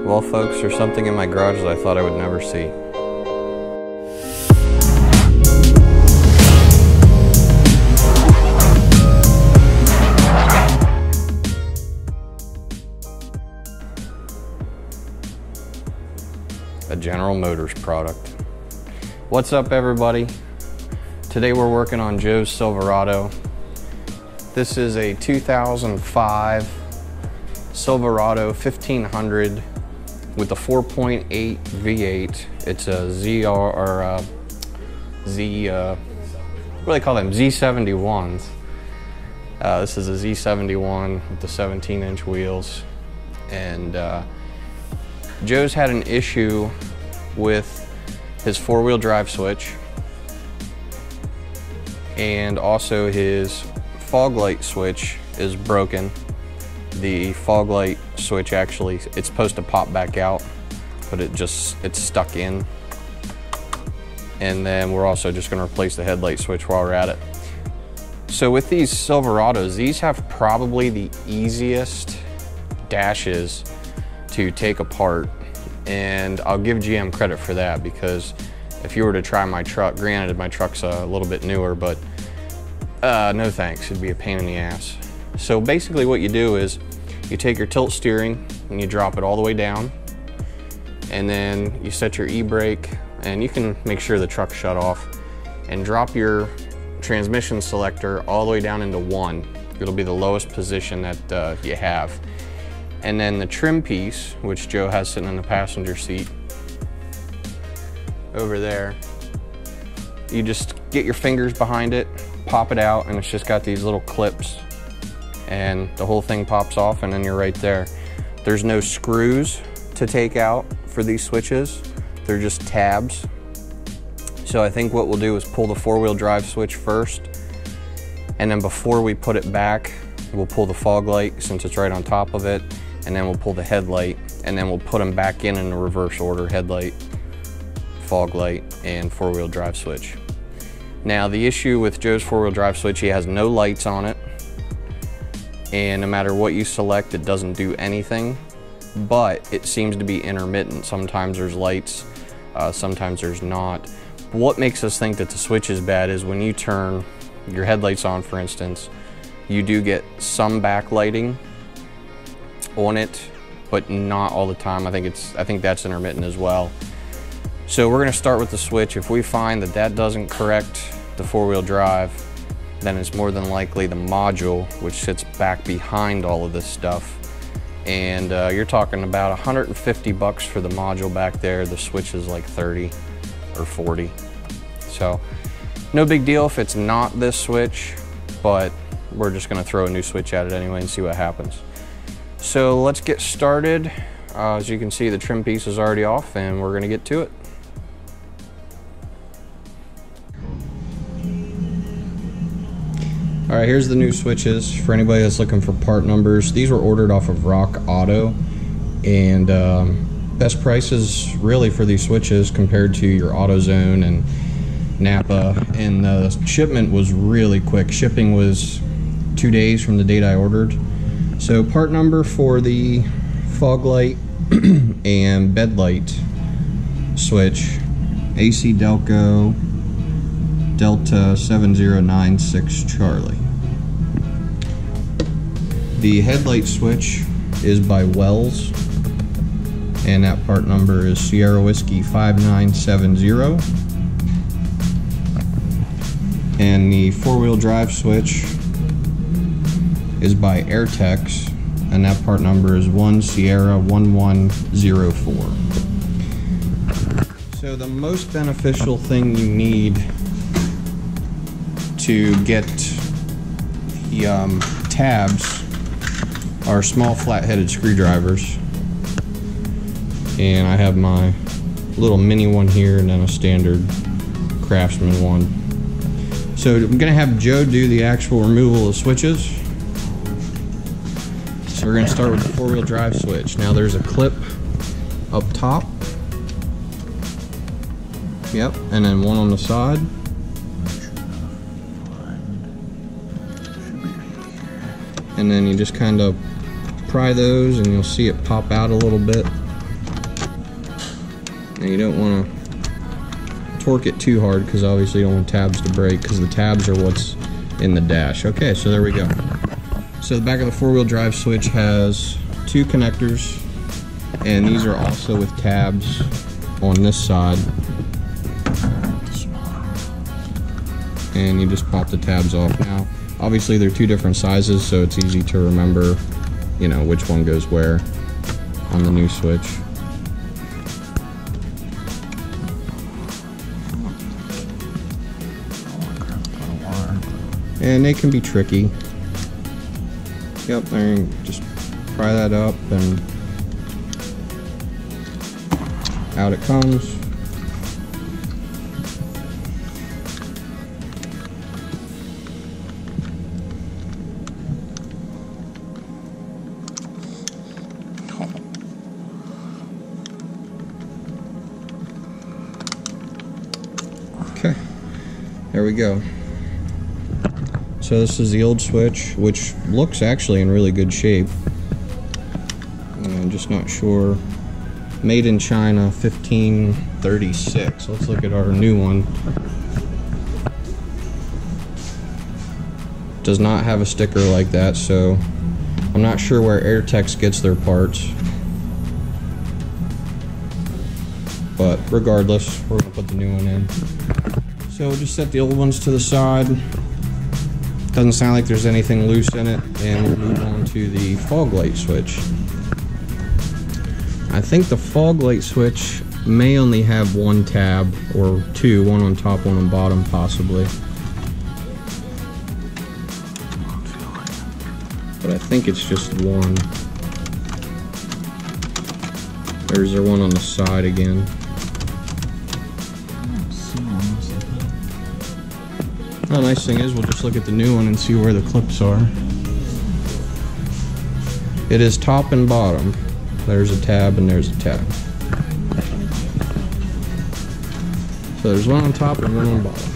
Well folks, there's something in my garage that I thought I would never see. A General Motors product. What's up everybody? Today we're working on Joe's Silverado. This is a 2005 Silverado 1500 with a 4.8 V8. It's a what do they call them? Z71s. This is a Z71 with the 17-inch wheels. And Joe's had an issue with his four-wheel drive switch and also his fog light switch is broken. The fog light switch actually, it's supposed to pop back out, but it's stuck in. And then we're also just going to replace the headlight switch while we're at it. So with these Silverados, these have probably the easiest dashes to take apart, and I'll give GM credit for that, because if you were to try my truck, granted my truck's a little bit newer, but no thanks, it'd be a pain in the ass. So basically what you do is you take your tilt steering and you drop it all the way down, and then you set your e-brake, and you can make sure the truck's shut off, and drop your transmission selector all the way down into 1. It'll be the lowest position that you have. And then the trim piece, which Joe has sitting in the passenger seat over there, you just get your fingers behind it, pop it out, and it's just got these little clips, and the whole thing pops off, and then you're right there. There's no screws to take out for these switches. They're just tabs. So I think what we'll do is pull the four-wheel drive switch first, and then before we put it back, we'll pull the fog light since it's right on top of it, and then we'll pull the headlight, and then we'll put them back in the reverse order: headlight, fog light, and four-wheel drive switch. Now the issue with Joe's four-wheel drive switch, he has no lights on it, and no matter what you select, it doesn't do anything, but it seems to be intermittent. Sometimes there's lights, sometimes there's not. What makes us think that the switch is bad is when you turn your headlights on, for instance, you do get some backlighting on it, but not all the time. I think that's intermittent as well. So we're going to start with the switch. If we find that that doesn't correct the four-wheel drive, then it's more than likely the module, which sits back behind all of this stuff. And you're talking about 150 bucks for the module back there. The switch is like 30 or 40. So no big deal if it's not this switch, but we're just going to throw a new switch at it anyway and see what happens. So let's get started. As you can see, the trim piece is already off, and we're going to get to it. All right, here's the new switches for anybody that's looking for part numbers. These were ordered off of Rock Auto, and best prices really for these switches compared to your AutoZone and Napa, and the shipment was really quick. Shipping was 2 days from the date I ordered. So part number for the fog light and bed light switch, AC Delco Delta 7096 Charlie. The headlight switch is by Wells, and that part number is Sierra Whiskey 5970. And the four-wheel drive switch is by Airtex, and that part number is 1 Sierra 1104. So the most beneficial thing you need to get the tabs are small flat-headed screwdrivers, and I have my little mini one here and then a standard Craftsman one. So I'm going to have Joe do the actual removal of switches. So we're going to start with the four-wheel drive switch. Now there's a clip up top, yep, and then one on the side. And then you just kind of pry those and you'll see it pop out a little bit. And you don't want to torque it too hard because obviously you don't want tabs to break, because the tabs are what's in the dash. Okay, so there we go. So the back of the four-wheel drive switch has two connectors, and these are also with tabs on this side. And you just pop the tabs off. Now, obviously they're two different sizes, so it's easy to remember, you know, which one goes where on the new switch. And they can be tricky. Yep, there, just pry that up and out it comes. Okay, there we go. So this is the old switch, which looks actually in really good shape. I'm just not sure. Made in China, 1536. Let's look at our new one. Does not have a sticker like that, so I'm not sure where Airtex gets their parts. But regardless, we're gonna put the new one in. So we'll just set the old ones to the side. Doesn't sound like there's anything loose in it, and we'll move on to the fog light switch. I think the fog light switch may only have one tab, or two, one on top, one on bottom, possibly. But I think it's just one. There's there one on the side again. The nice thing is we'll just look at the new one and see where the clips are. It is top and bottom. There's a tab and there's a tab. So there's one on top and one on bottom.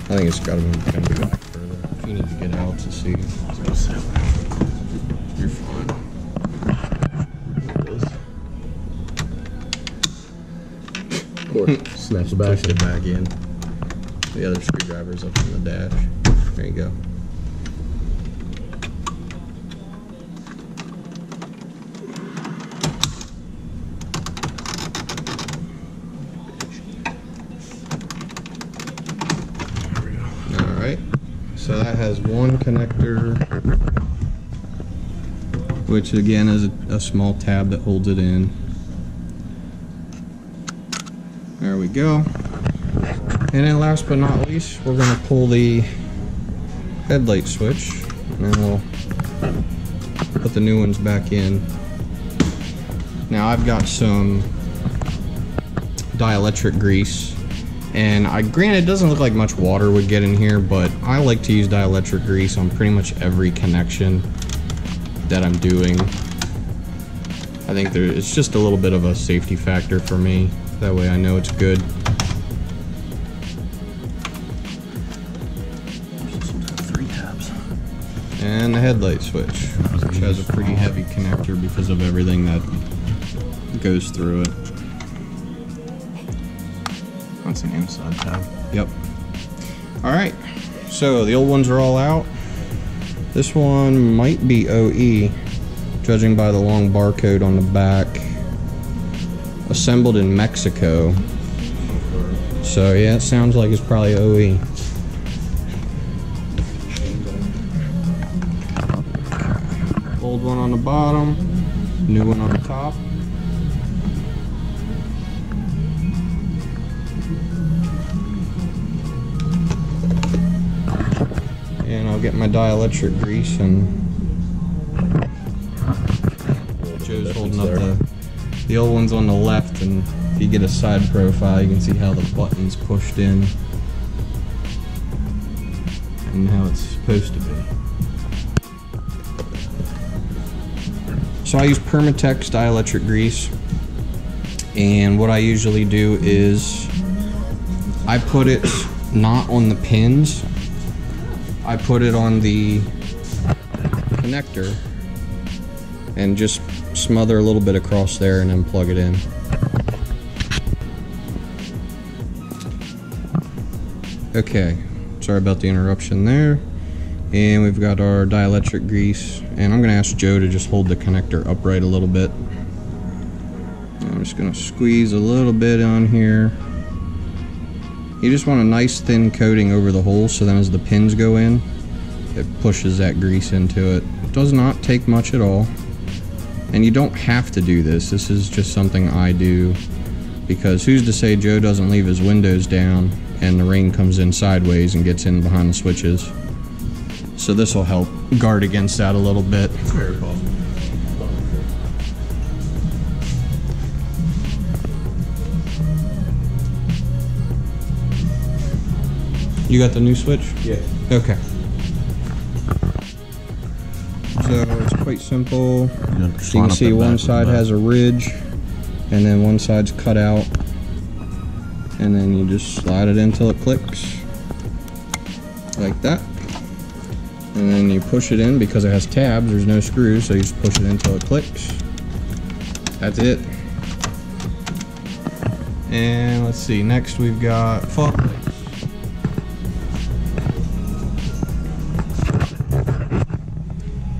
I think it's got to be back further. If you need to get out to see. You're fine. Snaps it back. Pushed it back in. The other screwdriver's up in the dash. There you go. Alright. So that has one connector, which again is a small tab that holds it in. There we go. And then last but not least, we're going to pull the headlight switch, and then we'll put the new ones back in. Now I've got some dielectric grease, and granted it doesn't look like much water would get in here, but I like to use dielectric grease on pretty much every connection that I'm doing. I think it's just a little bit of a safety factor for me. That way I know it's good. And the headlight switch, which has a pretty heavy connector because of everything that goes through it. That's an inside tab. Yep. Alright, so the old ones are all out. This one might be OE, judging by the long barcode on the back. Assembled in Mexico. So yeah, it sounds like it's probably OE. Old one on the bottom, new one on the top. And I'll get my dielectric grease, and Joe's holding up the old one's on the left, and if you get a side profile you can see how the button's pushed in and how it's supposed to be. So I use Permatex dielectric grease, and what I usually do is I put it not on the pins, I put it on the connector and just smother a little bit across there and then plug it in. Okay, sorry about the interruption there. And we've got our dielectric grease, and I'm gonna ask Joe to just hold the connector upright a little bit. I'm just gonna squeeze a little bit on here. You just want a nice thin coating over the hole, so then as the pins go in, it pushes that grease into it. It does not take much at all. And you don't have to do this. This is just something I do because who's to say Joe doesn't leave his windows down and the rain comes in sideways and gets in behind the switches. So this will help guard against that a little bit. Very possible. You got the new switch? Yeah. Okay. So it's quite simple. You can see one side has a ridge and then one side's cut out. And then you just slide it in until it clicks. Like that. And then you push it in because it has tabs, there's no screws, so you just push it in until it clicks. That's it. And let's see, next we've got fog lights.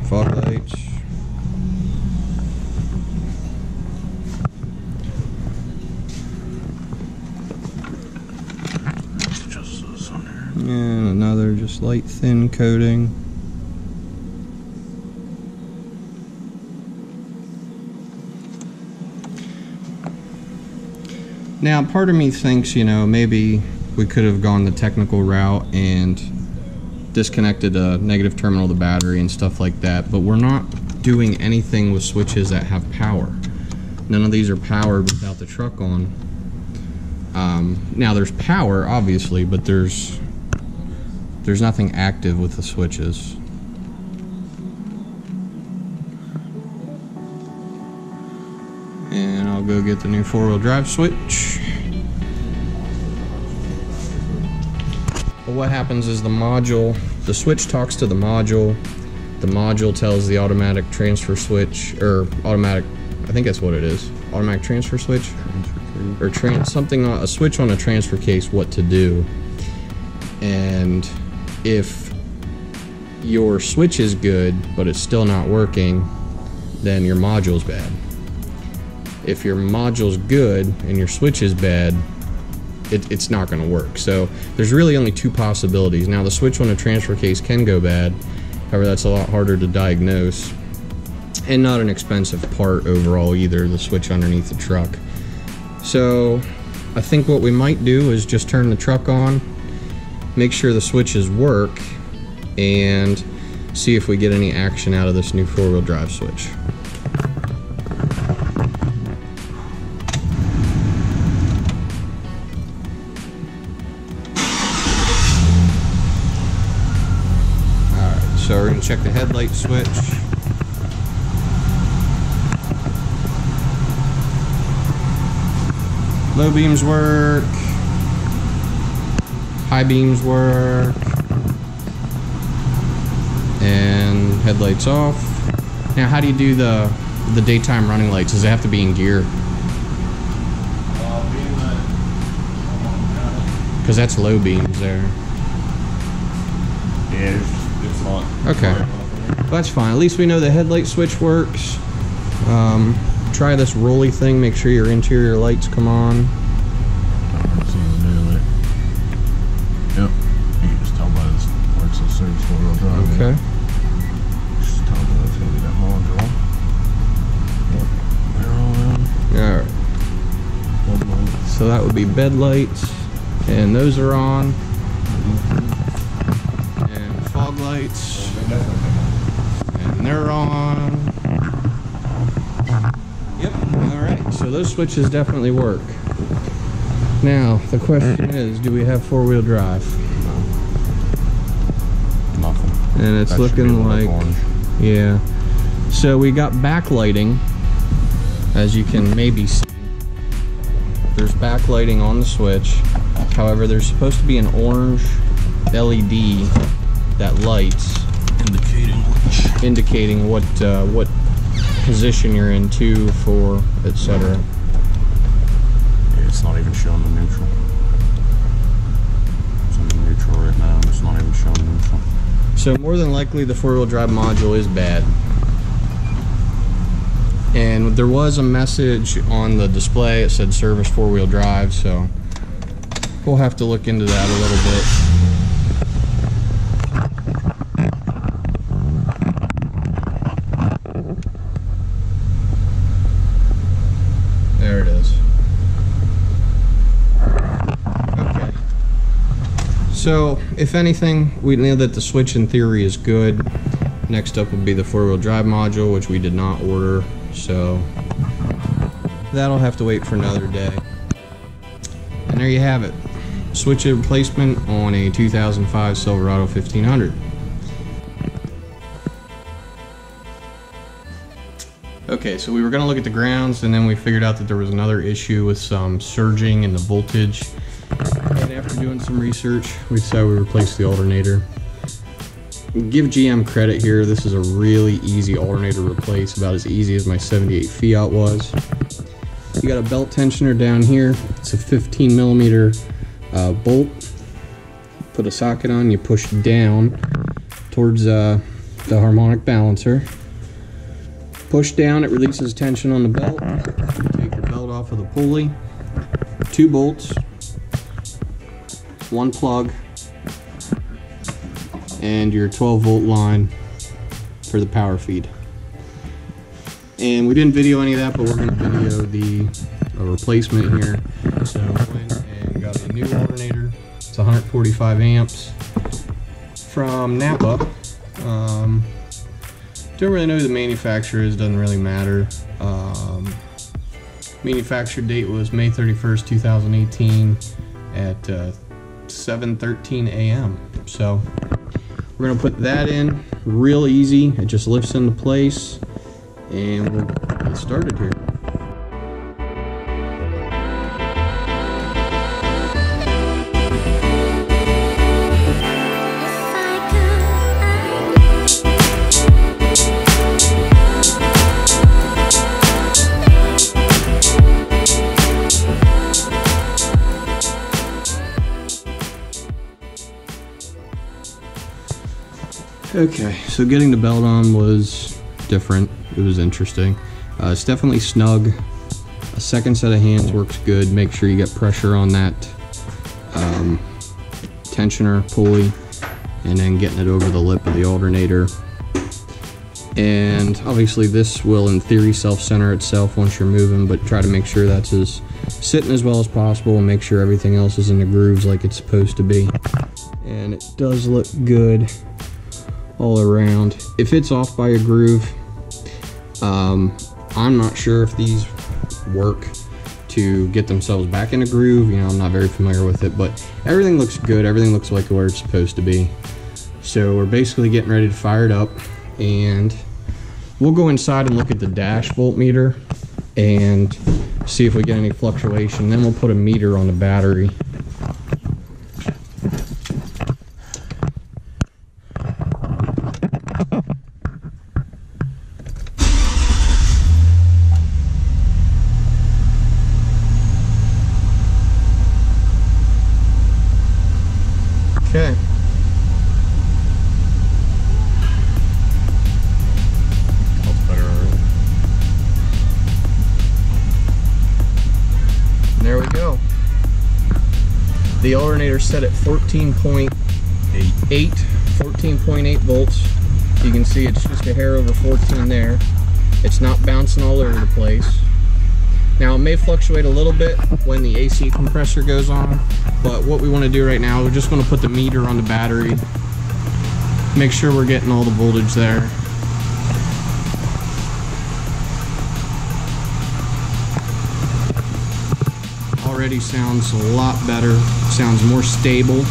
Fog lights. And another just light thin coating. Now part of me thinks, you know, maybe we could have gone the technical route and disconnected a negative terminal of the battery and stuff like that, but we're not doing anything with switches that have power. None of these are powered without the truck on. Now there's power obviously, but there's nothing active with the switches. And I'll go get the new 4-wheel drive switch. But what happens is the switch talks to the module tells the automatic transfer switch, or automatic, I think that's what it is, automatic transfer switch? Or a switch on a transfer case what to do. And if your switch is good but it's still not working, then your module's bad. If your module's good and your switch is bad, it's not going to work. So there's really only two possibilities. Now the switch on a transfer case can go bad, however that's a lot harder to diagnose and not an expensive part overall either, the switch underneath the truck. So I think what we might do is just turn the truck on, make sure the switches work, and see if we get any action out of this new 4-wheel drive switch. Alright, so we're going to check the headlight switch. Low beams work. High beams work. And headlights off. Now how do you do the daytime running lights? Does it have to be in gear? Because that's low beams there. Yeah, it's not. Okay. Well, that's fine. At least we know the headlight switch works. Try this rolly thing, make sure your interior lights come on. Yep. You can just tell by this where it says Surge 4-wheel drive. Okay. Just tell by that's gonna be that module. They're all in. Alright. So that would be bed lights, and those are on. And fog lights. And they're on. Yep, alright, so those switches definitely work. Now, the question is, do we have 4-wheel drive? Nothing. And it's That should be looking a little like, orange. yeah. So we got backlighting, as you can maybe see. There's backlighting on the switch. However, there's supposed to be an orange LED that lights indicating what position you're in, 2, 4, etc. Yeah, it's not even showing the neutral. It's in neutral right now, and it's not even showing neutral. So more than likely the 4-wheel drive module is bad. And there was a message on the display, it said service 4-wheel drive, so we'll have to look into that a little bit. There it is. Okay. So, if anything, we know that the switch in theory is good. Next up would be the 4-wheel drive module, which we did not order, so that'll have to wait for another day. And there you have it. Switch replacement on a 2005 Silverado 1500. Okay, so we were going to look at the grounds, and then we figured out that there was another issue with some surging in the voltage. And after doing some research, we decided we replaced the alternator. Give GM credit here, this is a really easy alternator to replace, about as easy as my 78 Fiat was. You got a belt tensioner down here, it's a 15mm bolt. Put a socket on, you push down towards the harmonic balancer. Push down, it releases tension on the belt. Take your belt off of the pulley. 2 bolts, 1 plug, and your 12-volt line for the power feed. And we didn't video any of that, but we're going to video the replacement here. So we went and got a new alternator. It's 145 amps from Napa. Don't really know who the manufacturer is, doesn't really matter. Manufacture date was May 31st, 2018 at 7:13 a.m. So we're gonna put that in real easy. It just lifts into place, and we'll get started here. Okay, so getting the belt on was different. It was interesting. It's definitely snug. A second set of hands works good. Make sure you get pressure on that tensioner pulley, and then getting it over the lip of the alternator. And obviously this will in theory self-center itself once you're moving, but try to make sure that's sitting as well as possible, and make sure everything else is in the grooves like it's supposed to be. And it does look good all around. If it's off by a groove, I'm not sure if these work to get themselves back in a groove. You know, I'm not very familiar with it, but everything looks good. Everything looks like where it's supposed to be. So we're basically getting ready to fire it up, and we'll go inside and look at the dash voltmeter and see if we get any fluctuation. Then we'll put a meter on the battery. Okay. That's better already. And there we go. The alternator set at 14.8 volts. You can see it's just a hair over 14 there. It's not bouncing all over the place. Now it may fluctuate a little bit when the AC compressor goes on, but what we want to do right now, we're just going to put the meter on the battery, make sure we're getting all the voltage there. Already sounds a lot better, sounds more stable.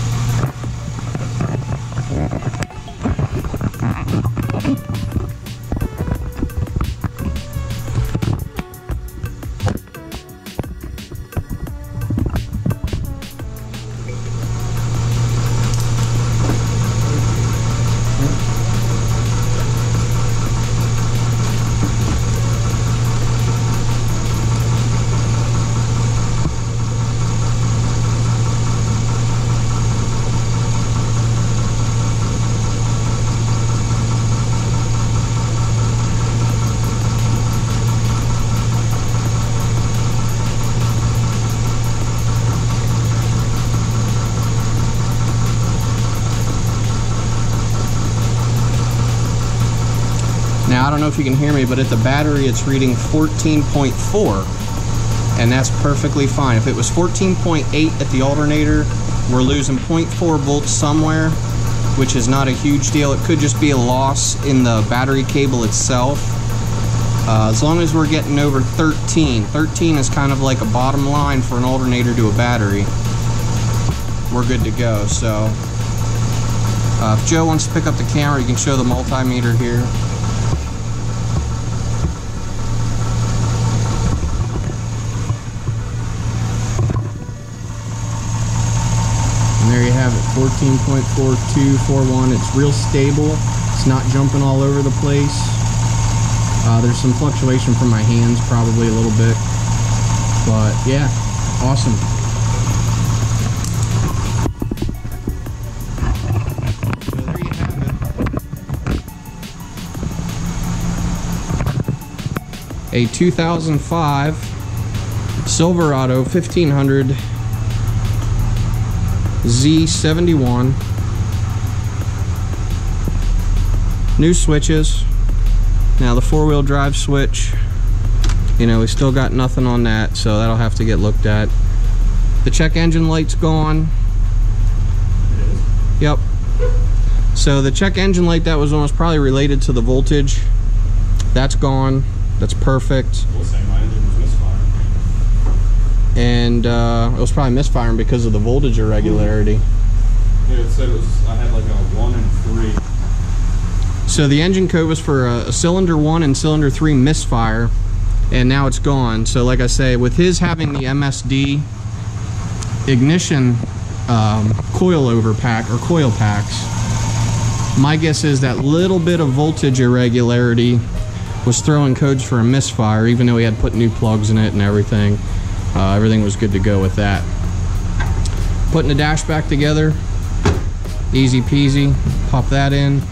Now, I don't know if you can hear me, but at the battery it's reading 14.4, and that's perfectly fine. If it was 14.8 at the alternator, we're losing 0.4 volts somewhere, which is not a huge deal. It could just be a loss in the battery cable itself. As long as we're getting over 13. 13 is kind of like a bottom line for an alternator to a battery. We're good to go. So if Joe wants to pick up the camera, you can show the multimeter here. And there you have it, 14.4241. It's real stable. It's not jumping all over the place. There's some fluctuation from my hands, probably a little bit. But yeah, awesome. So there you have it. A 2005 Silverado 1500 Z71. New switches. Now the four-wheel drive switch, you know, we still got nothing on that, so that'll have to get looked at. The check engine light's gone. It is. Yep. So the check engine light that was on was probably related to the voltage. That's gone. That's perfect. We'll say my engine was misfiring. And it was probably misfiring because of the voltage irregularity. Yeah, it said it was, I had like a 1 and 3. So the engine code was for a cylinder 1 and cylinder 3 misfire, and now it's gone. So like I say, with his having the MSD ignition coilover pack or coil packs, my guess is that little bit of voltage irregularity was throwing codes for a misfire, even though he had put new plugs in it and everything. Everything was good to go with that. Putting the dash back together, easy peasy. Pop that in.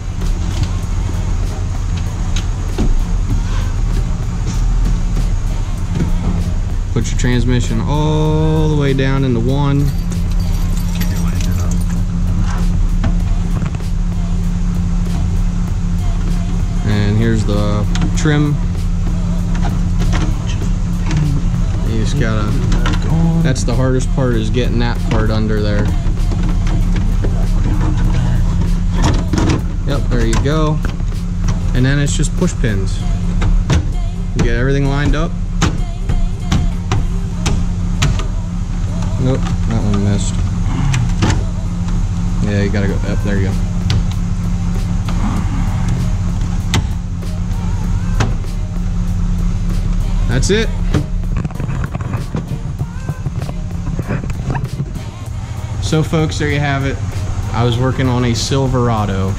Put your transmission all the way down into 1. And here's the trim. You just gotta, that's the hardest part, is getting that part under there. Yep, there you go. And then it's just push pins. You get everything lined up. Nope, that one missed. Yeah, you gotta go up. There you go. That's it. So folks, there you have it. I was working on a Silverado.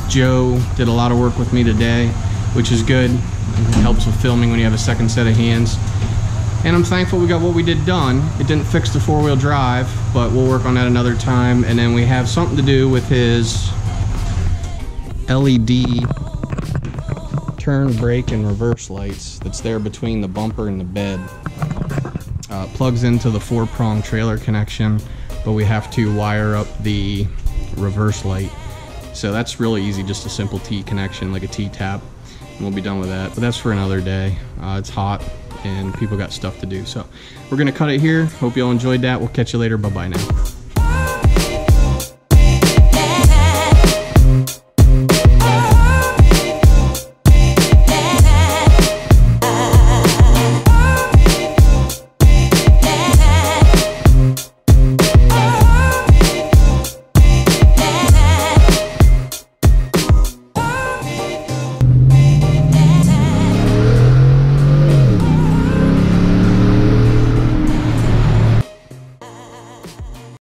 Joe did a lot of work with me today, which is good. It helps with filming when you have a second set of hands. And I'm thankful we got what we did done. It didn't fix the four-wheel drive, but we'll work on that another time. And then we have something to do with his LED turn, brake, and reverse lights that's there between the bumper and the bed. Plugs into the 4-prong trailer connection, but we have to wire up the reverse light. So that's really easy, just a simple T connection, like a T-tap, and we'll be done with that. But that's for another day. It's hot and people got stuff to do, so we're gonna cut it here. Hope you all enjoyed that. We'll catch you later. Bye bye now.